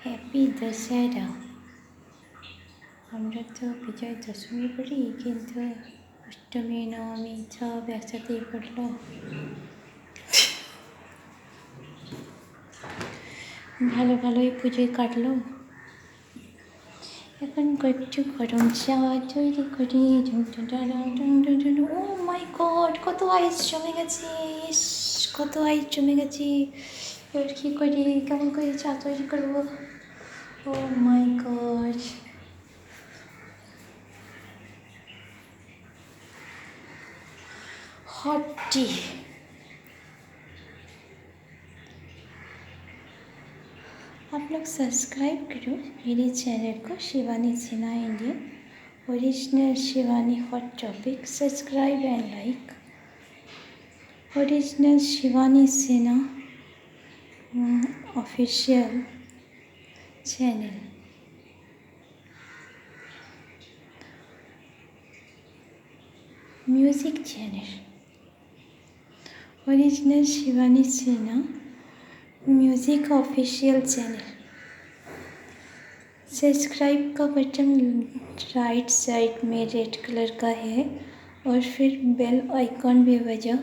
Happy Dussehra. আমরা তো বিজয় দশমী পড়ি, কিন্তু অষ্টমী নবমী সব একসাথেই পড়লো। ভালোই পুজোয় কাটলো। এখন একটু গরম চা তৈরি করি। ও মাই গড, কত আইস জমে গেছে! কত আইস জমে গেছে! এবার কী করি, কেমন করে চা তৈরি করবো? ও মাই গড! Hot T. आप लोग सब्सक्राइब करो मेरे चैनल को, Shivani Sinha Indian original Shivani hot topic. Subscribe and like original Shivani Sinha official channel. Music channel original Shivani Sinha music official channel. Subscribe का बटन राइट साइड में रेड कलर का है, और फिर बेल आइकॉन भी बजा,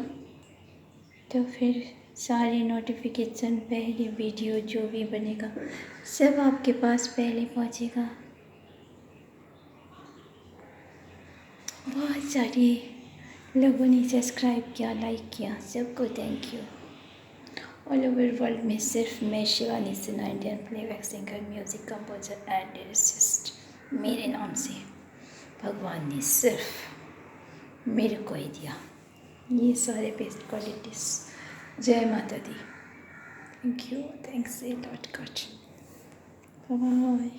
तो फिर सारे नोटिफिकेशन, पहले वीडियो जो भी बनेगा सब आपके पास पहले पहुंचेगा। बहुत सारे लोगों ने सब्सक्राइब किया, लाइक किया, सबको thank you. All over world में सिर्फ मैं Shivani Sinha Indian playback singer, music composer and lyricist, मेरे नाम से भगवान ने सिर्फ मेरे को ही दिया ये सारे बेस्ट क्वालिटीज़। जय माता दी। Thank you, thanks a lot God. Bye.